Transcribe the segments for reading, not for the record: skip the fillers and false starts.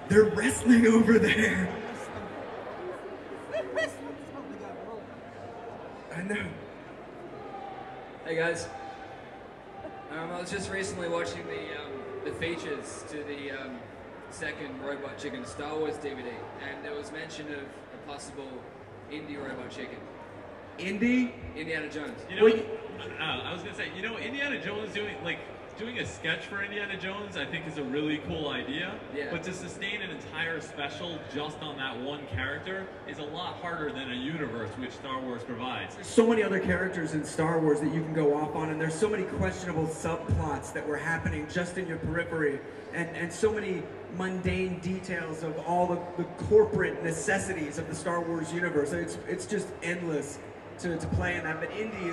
They're wrestling over there. I know. Hey guys. I was just recently watching the features to the second Robot Chicken Star Wars DVD, and there was mention of a possible indie Robot Chicken. Indie? Indiana Jones. You know, I was gonna say, you know, Indiana Jones doing a sketch for Indiana Jones, I think is a really cool idea. Yeah. But to sustain an entire special just on that one character is a lot harder than a universe which Star Wars provides. There's so many other characters in Star Wars that you can go off on, and there's so many questionable subplots that were happening just in your periphery, and so many mundane details of all the corporate necessities of the Star Wars universe. It's just endless to play in that. But Indy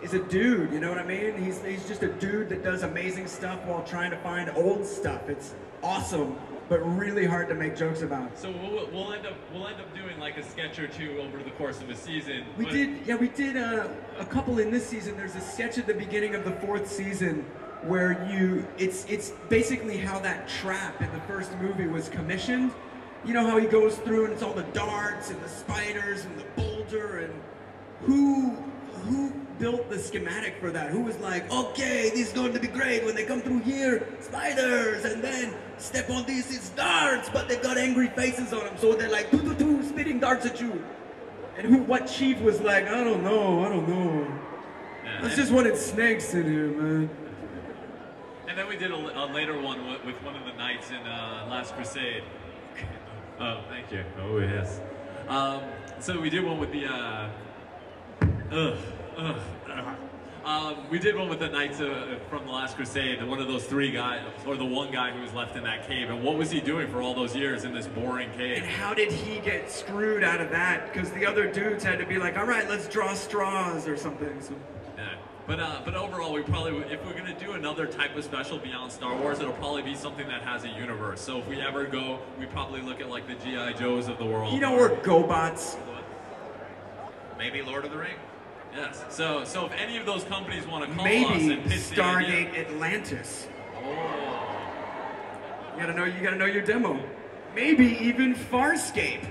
is a dude, you know what I mean? He's just a dude that does amazing stuff while trying to find old stuff. It's awesome, but really hard to make jokes about. So we'll end up doing like a sketch or two over the course of a season. We did a couple in this season. There's a sketch at the beginning of the 4th season where it's basically how that trap in the first movie was commissioned. You know how he goes through and it's all the darts and the spiders and the boulder, and who built the schematic for that? Who was like, okay, this is going to be great when they come through here, spiders, and then step on this, it's darts, but they've got angry faces on them, so they're like, spitting darts at you. And what chief was like, I don't know. That's just wanted snakes in here, man. And then we did a later one with one of the knights in Last Crusade. Oh, thank you. Oh, yes. So we did one with the... we did one with the knights from the Last Crusade, and one of those 3 guys, or the one guy who was left in that cave. And what was he doing for all those years in this boring cave? And how did he get screwed out of that? Because the other dudes had to be like, all right, let's draw straws or something. So. Yeah. But overall, we probably, if we're going to do another type of special beyond Star Wars, it'll probably be something that has a universe. So if we ever go, we probably look at like the G.I. Joes of the world. You know, we're GoBots. Maybe Lord of the Rings. Yes. So if any of those companies want to call Maybe us and pitch Stargate the idea, Atlantis. oh, You gotta know your demo. Maybe even Farscape. of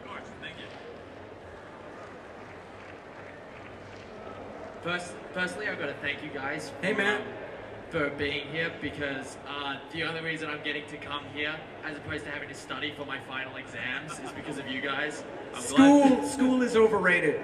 course, thank you. Firstly, I've got to thank you guys Hey, Matt. for being here, because the only reason I'm getting to come here, as opposed to having to study for my final exams, is because of you guys. School is overrated.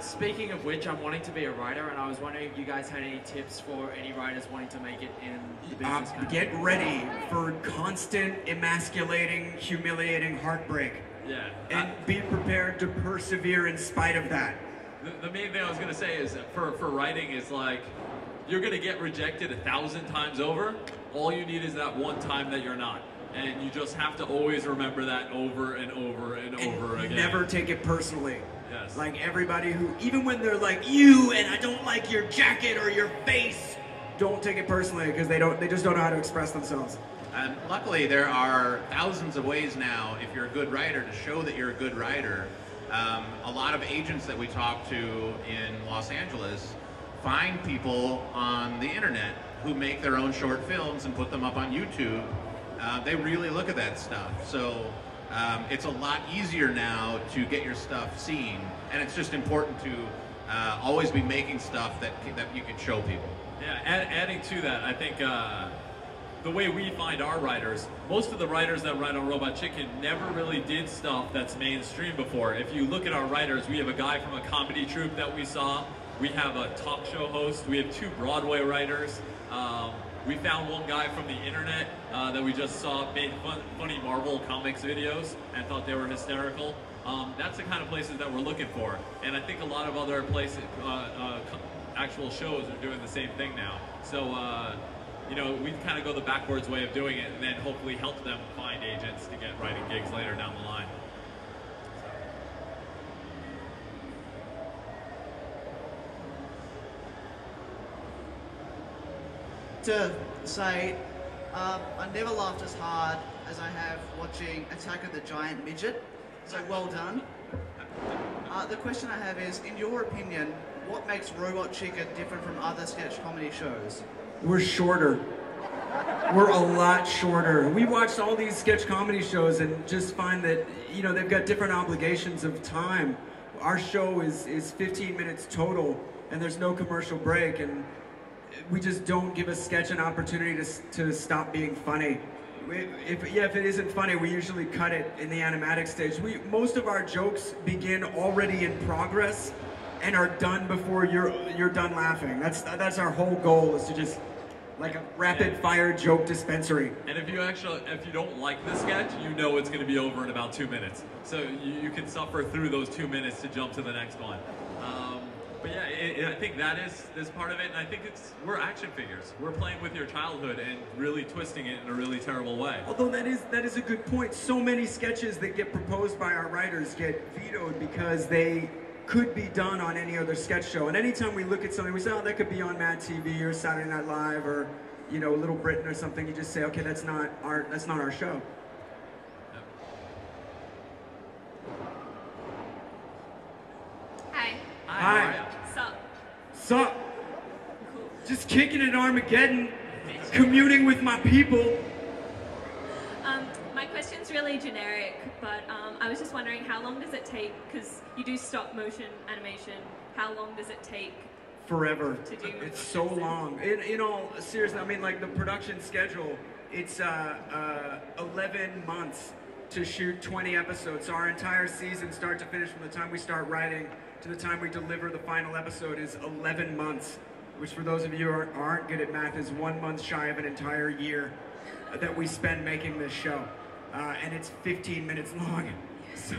Speaking of which, I'm wanting to be a writer, and I was wondering if you guys had any tips for any writers wanting to make it in the business. Get ready for constant, emasculating, humiliating heartbreak. Yeah. And be prepared to persevere in spite of that. The main thing I was going to say is that for writing is like, you're going to get rejected 1,000 times over. All you need is that one time that you're not. And you just have to always remember that over and over and over again. Never take it personally. Yes. Like everybody who, even when they're like, you and I don't like your jacket or your face, don't take it personally, because they just don't know how to express themselves. And luckily, there are thousands of ways now, if you're a good writer, to show that you're a good writer. A lot of agents that we talk to in Los Angeles find people on the internet who make their own short films and put them up on YouTube. They really look at that stuff. So it's a lot easier now to get your stuff seen, and it's just important to always be making stuff that you can show people. Yeah, adding to that, I think the way we find our writers, most of the writers that write on Robot Chicken never really did stuff that's mainstream before. If you look at our writers, we have a guy from a comedy troupe that we saw. We have a talk show host. We have 2 Broadway writers. We found one guy from the internet that we just saw made funny Marvel comics videos and thought they were hysterical. That's the kind of places that we're looking for. And I think a lot of other places, actual shows are doing the same thing now. So, you know, we kind of go the backwards way of doing it, and then hopefully help them find agents to get writing gigs later down the line. To say, I never laughed as hard as I have watching Attack of the Giant Midget, so well done. The question I have is, in your opinion, what makes Robot Chicken different from other sketch comedy shows? We're shorter. we're a lot shorter. We watched all these sketch comedy shows and just find that, you know, they've got different obligations of time. Our show is 15 minutes total, and there's no commercial break, and we just don't give a sketch an opportunity to stop being funny. If it isn't funny, we usually cut it in the animatic stage. Most of our jokes begin already in progress and are done before you're done laughing. That's our whole goal, is to just like a rapid fire joke dispensary. And if you don't like the sketch, you know it's going to be over in about 2 minutes. So you can suffer through those 2 minutes to jump to the next one. But yeah, I think that is part of it, and I think we're action figures. We're playing with your childhood and really twisting it in a really terrible way. Although that is a good point. So many sketches that get proposed by our writers get vetoed because they could be done on any other sketch show. And anytime we look at something, we say, oh, that could be on Mad TV or Saturday Night Live or, you know, Little Britain or something. You just say, okay, that's not our show. Hi. Hi. Sup? Sup? Just kicking it Armageddon, communing with my people. My question's really generic, but I was just wondering, how long does it take, because you do stop motion animation, how long does it take? Forever. To do It's so long. In all seriousness, I mean, like the production schedule, it's 11 months to shoot 20 episodes. So our entire season, start to finish, from the time we start writing to the time we deliver the final episode, is 11 months, which for those of you who aren't good at math is 1 month shy of an entire year that we spend making this show. And it's 15 minutes long. So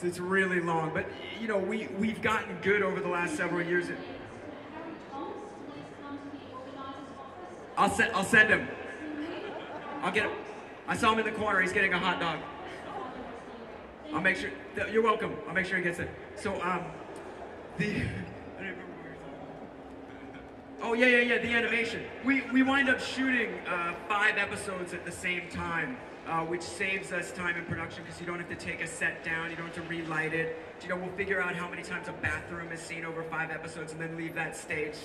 it's really long. But, you know, we've gotten good over the last several years. I'll send him. I'll get him. I saw him in the corner. He's getting a hot dog. I'll make sure. You're welcome. I'll make sure he gets it. So, oh yeah, the animation. We wind up shooting 5 episodes at the same time, which saves us time in production because you don't have to take a set down, you don't have to relight it. You know, we'll figure out how many times a bathroom is seen over 5 episodes and then leave that stage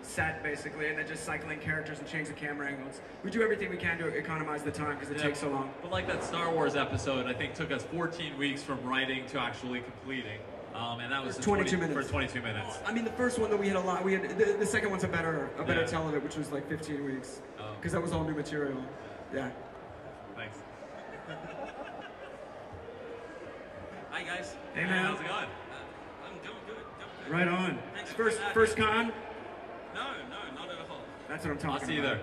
set basically, and then just cycling characters and change the camera angles. We do everything we can to economize the time because it takes so long. But like that Star Wars episode, I think took us 14 weeks from writing to actually completing. And that was 22 minutes. For 22 minutes. I mean, the first one that we had a lot. We had the second one's a better tell of it, which was like 15 weeks, because that was all new material. Yeah. Thanks. Hi guys. Hey man. How's it going? I'm doing good. Right on. Thanks First con. No, not at all. That's what I'm talking about. I'll see you there.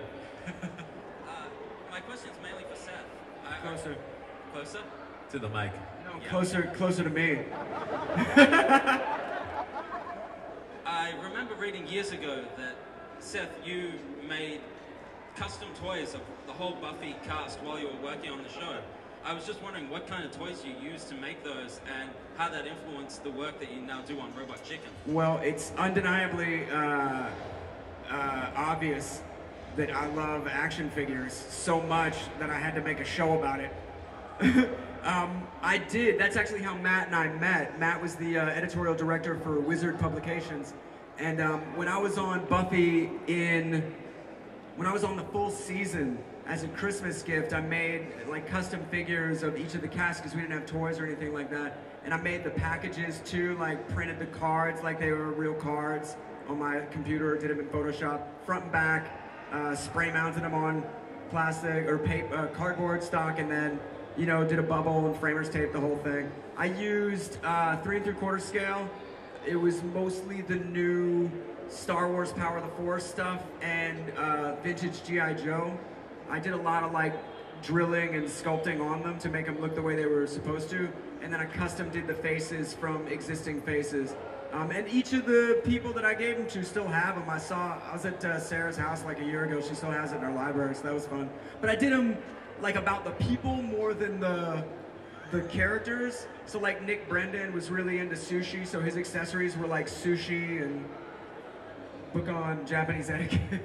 My question is mainly for Seth. Closer. Closer? To the mic. No, closer to me. I remember reading years ago that, Seth, you made custom toys of the whole Buffy cast while you were working on the show. I was just wondering what kind of toys you used to make those and how that influenced the work that you now do on Robot Chicken. Well, it's undeniably obvious that I love action figures so much that I had to make a show about it. I did. That's actually how Matt and I met. Matt was the editorial director for Wizard Publications. And when I was on Buffy when I was on the full season, as a Christmas gift, I made like custom figures of each of the cast because we didn't have toys or anything like that. And I made the packages too, like printed the cards like they were real cards on my computer, did them in Photoshop, front and back, spray mounted them on plastic or paper, cardboard stock, and then, you know, did a bubble and framers tape the whole thing. I used 3 3/4 scale. It was mostly the new Star Wars Power of the Force stuff and vintage G.I. Joe. I did a lot of like drilling and sculpting on them to make them look the way they were supposed to. And then I custom did the faces from existing faces. And each of the people that I gave them to still have them. I was at Sarah's house like a year ago. She still has it in her library, so that was fun. But I did them like about the people more than the characters. So like Nick Brendan was really into sushi, so his accessories were like sushi and book on Japanese etiquette.